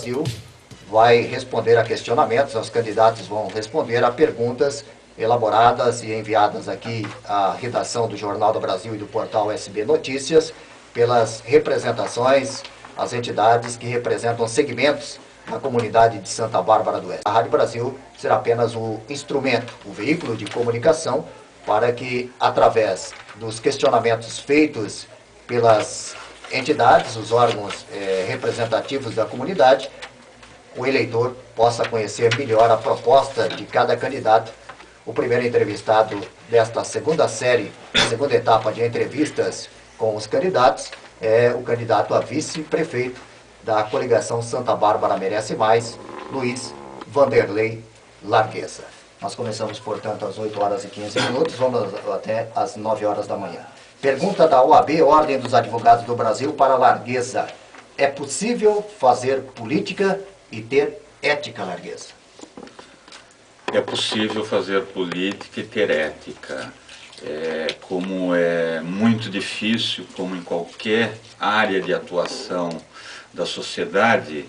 Brasil vai responder a questionamentos, os candidatos vão responder a perguntas elaboradas e enviadas aqui à redação do Jornal do Brasil e do portal SB Notícias pelas representações, as entidades que representam segmentos da comunidade de Santa Bárbara do Oeste. A Rádio Brasil será apenas o instrumento, o veículo de comunicação para que, através dos questionamentos feitos pelas entidades, os órgãos representativos da comunidade, o eleitor possa conhecer melhor a proposta de cada candidato. O primeiro entrevistado desta segunda série, segunda etapa de entrevistas com os candidatos, é o candidato a vice-prefeito da coligação Santa Bárbara Merece Mais, Luiz Vanderlei Largueza. Nós começamos, portanto, às 8 horas e 15 minutos, vamos até às 9 horas da manhã. Pergunta da OAB, Ordem dos Advogados do Brasil, para Largueza. É possível fazer política e ter ética, Largueza? É possível fazer política e ter ética. Como é muito difícil, como em qualquer área de atuação da sociedade,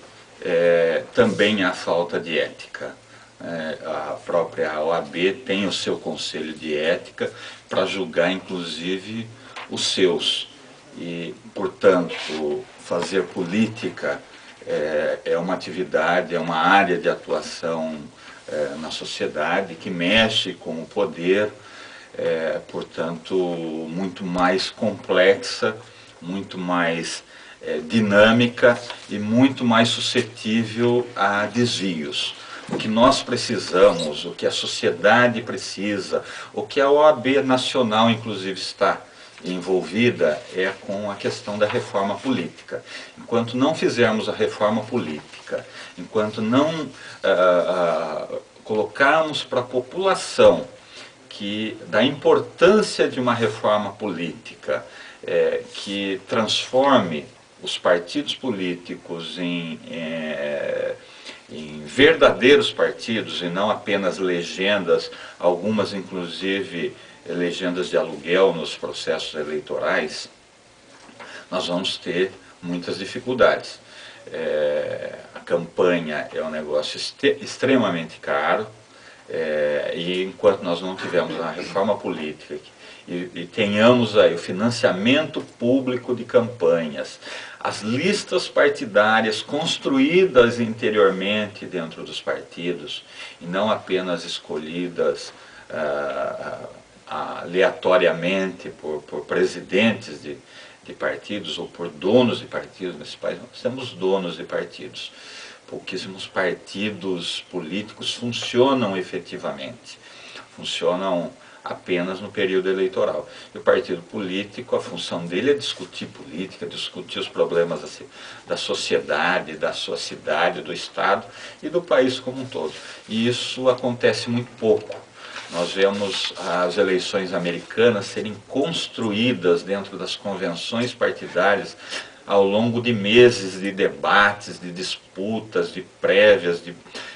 também há falta de ética. A própria OAB tem o seu conselho de ética para julgar, inclusive, os seus. E, portanto, fazer política é uma atividade, é uma área de atuação na sociedade que mexe com o poder, portanto, muito mais complexa, muito mais dinâmica e muito mais suscetível a desvios. O que nós precisamos, o que a sociedade precisa, o que a OAB nacional, inclusive, está envolvida é com a questão da reforma política. Enquanto não fizermos a reforma política, enquanto não colocarmos para a população da importância de uma reforma política que transforme os partidos políticos em verdadeiros partidos e não apenas legendas, algumas inclusive legendas de aluguel nos processos eleitorais, nós vamos ter muitas dificuldades. A campanha é um negócio extremamente caro, e enquanto nós não tivermos uma reforma política e tenhamos aí o financiamento público de campanhas, as listas partidárias construídas interiormente dentro dos partidos e não apenas escolhidas aleatoriamente por presidentes de partidos ou por donos de partidos nesse país. Nós temos donos de partidos. Pouquíssimos partidos políticos funcionam efetivamente. Funcionam apenas no período eleitoral. E o partido político, a função dele é discutir política, discutir os problemas da sociedade, da sua cidade, do Estado e do país como um todo. E isso acontece muito pouco. Nós vemos as eleições americanas serem construídas dentro das convenções partidárias ao longo de meses de debates, de disputas, de prévias, de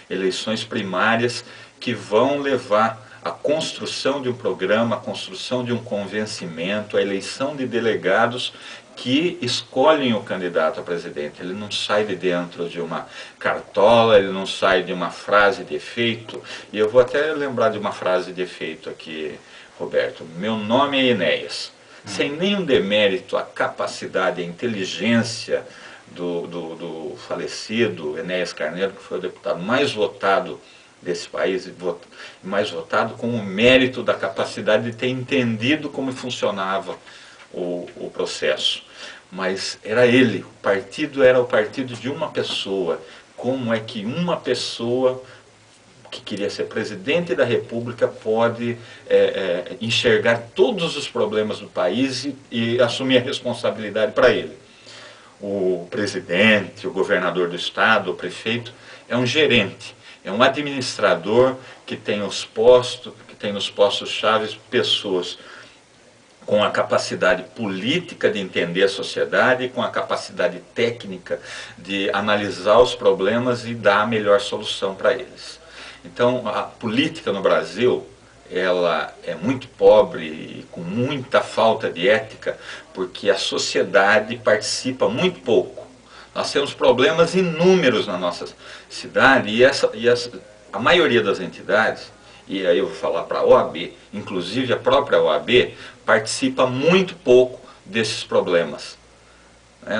eleições primárias que vão levar à construção de um programa, à construção de um convencimento, à eleição de delegados que escolhem o candidato a presidente. Ele não sai de dentro de uma cartola, ele não sai de uma frase de efeito. E eu vou até lembrar de uma frase de efeito aqui, Roberto. Meu nome é Enéas. Sem nenhum demérito à capacidade e à inteligência do falecido Enéas Carneiro, que foi o deputado mais votado desse país, mais votado com o mérito da capacidade de ter entendido como funcionava o processo. Mas era ele, o partido era o partido de uma pessoa. Como é que uma pessoa que queria ser presidente da República pode enxergar todos os problemas do país e assumir a responsabilidade para ele? O presidente, o governador do estado, o prefeito, é um gerente, é um administrador que tem nos postos-chave pessoas com a capacidade política de entender a sociedade, com a capacidade técnica de analisar os problemas e dar a melhor solução para eles. Então, a política no Brasil, ela é muito pobre e com muita falta de ética, porque a sociedade participa muito pouco Nós temos problemas inúmeros na nossa cidade e a maioria das entidades, e aí eu vou falar para a OAB, inclusive a própria OAB, participa muito pouco desses problemas.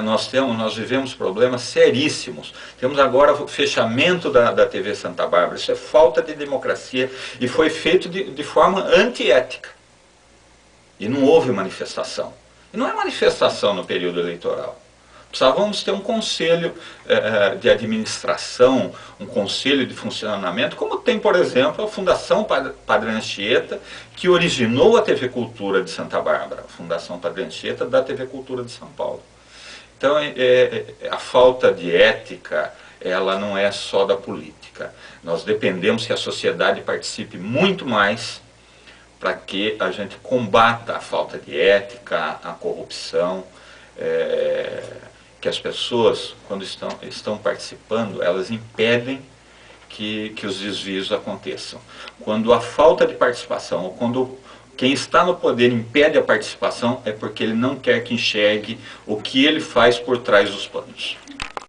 Nós vivemos problemas seríssimos. Temos agora o fechamento da TV Santa Bárbara. Isso é falta de democracia e foi feito de forma antiética. E não houve manifestação. E não é manifestação no período eleitoral. Precisávamos ter um conselho de administração, um conselho de funcionamento, como tem, por exemplo, a Fundação Padre Anchieta, que originou a TV Cultura de Santa Bárbara, a Fundação Padre Anchieta da TV Cultura de São Paulo. Então, a falta de ética, ela não é só da política. Nós dependemos que a sociedade participe muito mais para que a gente combata a falta de ética, a corrupção, que as pessoas, quando estão participando, elas impedem que os desvios aconteçam. Quando a falta de participação, ou quando quem está no poder impede a participação, é porque ele não quer que enxergue o que ele faz por trás dos panos.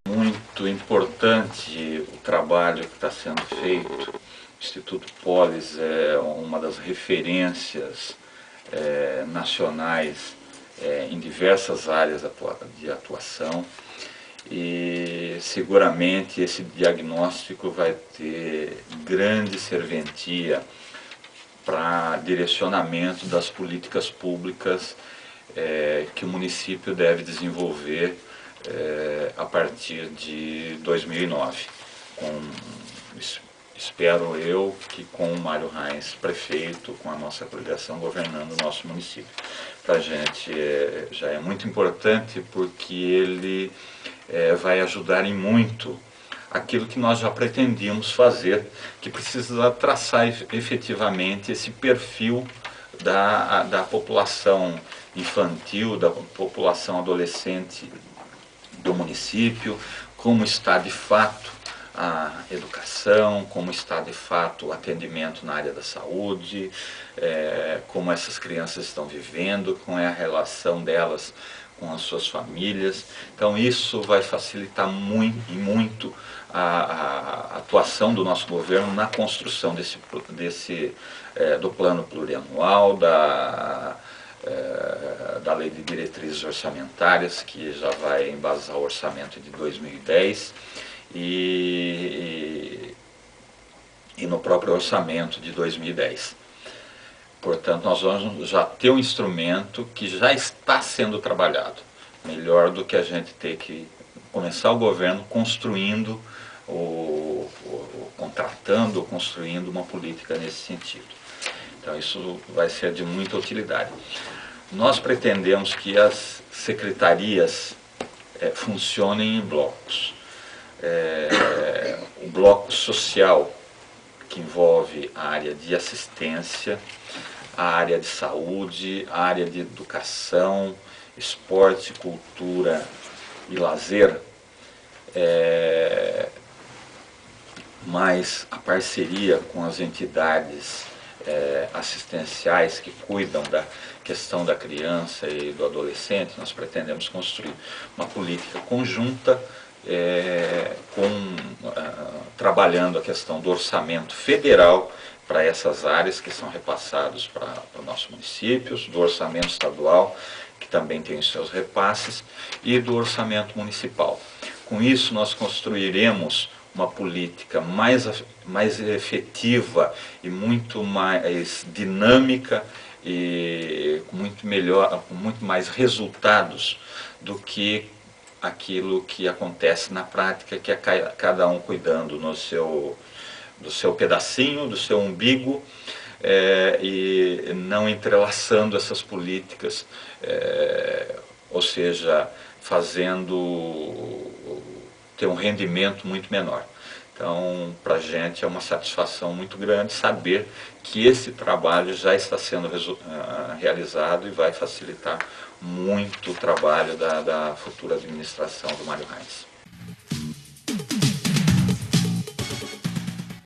Muito importante o trabalho que está sendo feito. O Instituto Polis é uma das referências nacionais em diversas áreas de atuação, e seguramente esse diagnóstico vai ter grande serventia para direcionamento das políticas públicas que o município deve desenvolver a partir de 2009. Espero eu que com o Mário Reins, prefeito, com a nossa coligação governando o nosso município. Para a gente já é muito importante, porque ele vai ajudar em muito aquilo que nós já pretendíamos fazer, que precisa traçar efetivamente esse perfil da população infantil, da população adolescente do município, como está de fato a educação, como está de fato o atendimento na área da saúde, como essas crianças estão vivendo, como é a relação delas com as suas famílias. Então isso vai facilitar muito a atuação do nosso governo na construção do plano plurianual, da lei de diretrizes orçamentárias, que já vai embasar o orçamento de 2010, e no próprio orçamento de 2010. Portanto, nós vamos já ter um instrumento que já está sendo trabalhado. Melhor do que a gente ter que começar o governo construindo, contratando ou construindo uma política nesse sentido. Então isso vai ser de muita utilidade. Nós pretendemos que as secretarias funcionem em blocos. O bloco social, que envolve a área de assistência, a área de saúde, a área de educação, esporte, cultura e lazer, mais a parceria com as entidades assistenciais que cuidam da questão da criança e do adolescente. Nós pretendemos construir uma política conjunta, trabalhando a questão do orçamento federal para essas áreas que são repassados para o nosso município, do orçamento estadual, que também tem os seus repasses, e do orçamento municipal. Com isso, nós construiremos uma política mais efetiva e muito mais dinâmica e com muito mais resultados do que aquilo que acontece na prática, que é cada um cuidando do seu pedacinho, do seu umbigo, e não entrelaçando essas políticas, ou seja, ter um rendimento muito menor. Então, para a gente é uma satisfação muito grande saber que esse trabalho já está sendo realizado e vai facilitar muito o trabalho da futura administração do Mário Reins.